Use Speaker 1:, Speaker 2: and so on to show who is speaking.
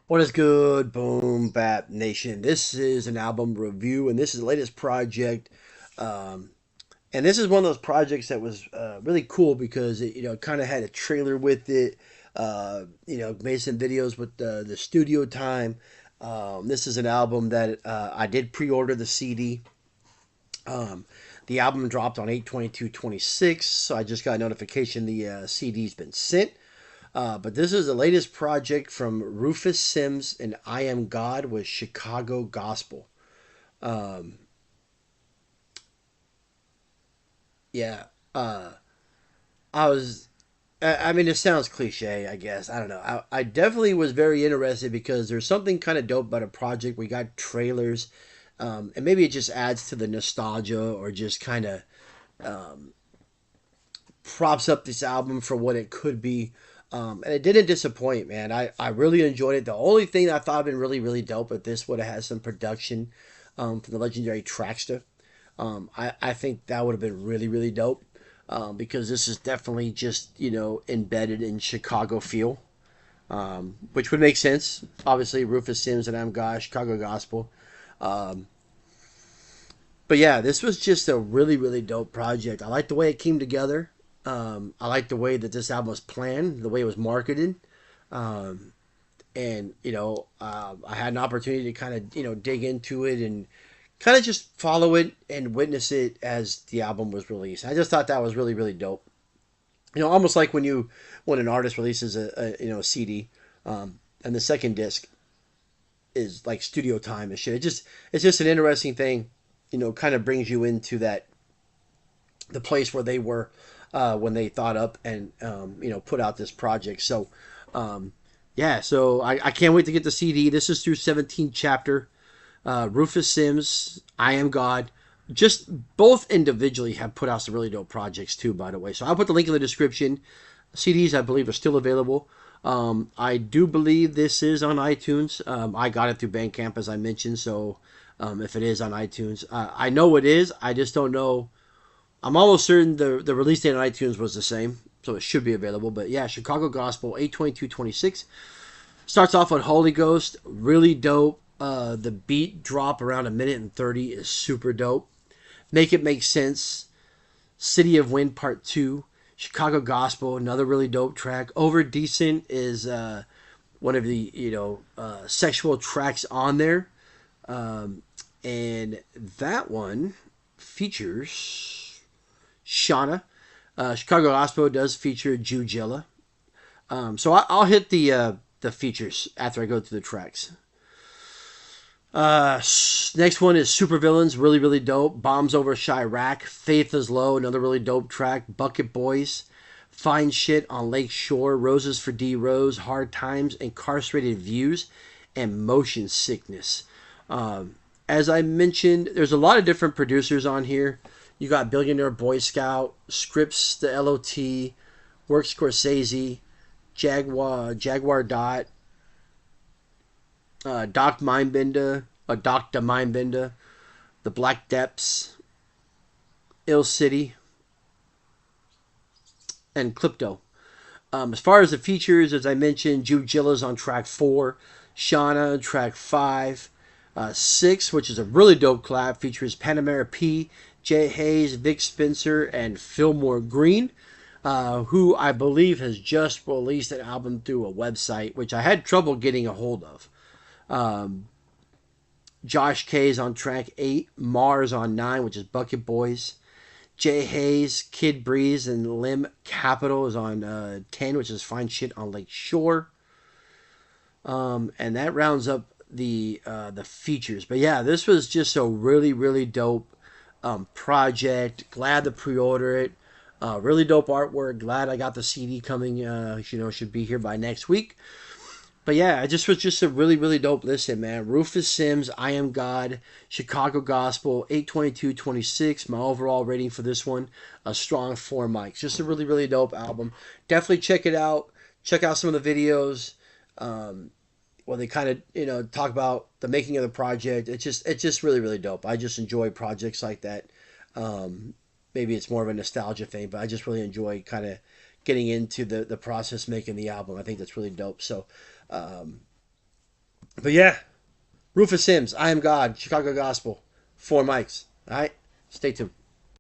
Speaker 1: What is good, Boom Bap Nation? This is an album review, and this is the latest project. Um, and this is one of those projects that was really cool because it, kind of had a trailer with it. Made some videos with the studio time. This is an album that I did pre-order the CD. Um, the album dropped on 8/22/26, so I just got a notification the CD's been sent. But this is the latest project from Rufus Sims and IAMGAWD with Chicago Gospel. Um, yeah, uh, I was. I mean, it sounds cliche, I guess. I don't know. I definitely was very interested because there's something kind of dope about a project. We got trailers, and maybe it just adds to the nostalgia or just kind of um, props up this album for what it could be. And it didn't disappoint, man. I really enjoyed it. The only thing that I thought had been really, really dope with this would have had some production from the legendary Traxter. I think that would have been really, really dope because this is definitely just, embedded in Chicago feel, which would make sense. Obviously, Rufus Sims and I'm Gosh, Chicago Gospel. Um, but yeah, this was just a really, really dope project. I like the way it came together. I like the way that this album was planned, the way it was marketed. Um, and I had an opportunity to kind of dig into it and kind of just follow it and witness it as the album was released. I just thought that was really, really dope. Almost like when an artist releases a CD, and the second disc is like studio time and shit. It's just an interesting thing. Kind of brings you into that the place where they were when they thought up and put out this project. So um, yeah, so I can't wait to get the CD. This is through 17th chapter. Rufus Sims, I Am God. Just both individually have put out some really dope projects too, by the way. So I'll put the link in the description. CDs, I believe, are still available. I do believe this is on iTunes. I got it through Bandcamp, as I mentioned. So if it is on iTunes, I know it is. I just don't know. I'm almost certain the release date on iTunes was the same, so it should be available. But yeah, Chicago Gospel, 8/22/26. Starts off with Holy Ghost, really dope. The beat drop around 1:30 is super dope. Make It Make Sense, City of Wind Part 2, Chicago Gospel, another really dope track. Over Decent is one of the sexual tracks on there, um, and that one features Shauna. Chicago Gospel does feature Jujilla. So I'll hit the features after I go through the tracks. Next one is Supervillains, really, really dope. Bombs Over Chirac, Faith is Low, another really dope track. Bucket Boys, Fine Shit on Lake Shore, Roses for D Rose, Hard Times, Incarcerated Views, and Motion Sickness. As I mentioned, there's a lot of different producers on here. You got Billionaire Boy Scout, Scripps, the LOT, Work Scorsese, Jaguar Dot, Doc Mindbender, Doctor Mindbender, The Black Depths, Ill City, and Clipto. As far as the features, as I mentioned, Jujilla's on track 4, Shauna track 5, 6, which is a really dope collab, features Panamera P, Jay Hayes, Vic Spencer, and Fillmore Green, who I believe has just released an album through a website, which I had trouble getting a hold of. Um, Josh K is on track 8, Mars on 9, which is Bucket Boys. Jay Hayes, Kid Breeze, and Lim Capital is on 10, which is Fine Shit on Lake Shore. And that rounds up the features. But yeah, this was just a really, really dope project. Glad to pre-order it. Really dope artwork. Glad I got the CD coming. Should be here by next week. But yeah, it just was just a really, really dope listen, man. Rufus Sims, I Am God, Chicago Gospel, 8/22/26. My overall rating for this one, a strong 4 mics. Just a really, really dope album. Definitely check it out. Check out some of the videos where they kind of talk about the making of the project. It's just really, really dope. I just enjoy projects like that. Maybe it's more of a nostalgia thing, but I just really enjoy kind of getting into the process making the album. I think that's really dope. So, um, But yeah, Rufus Sims, I Am God, Chicago Gospel, 4 mics. All right, stay tuned.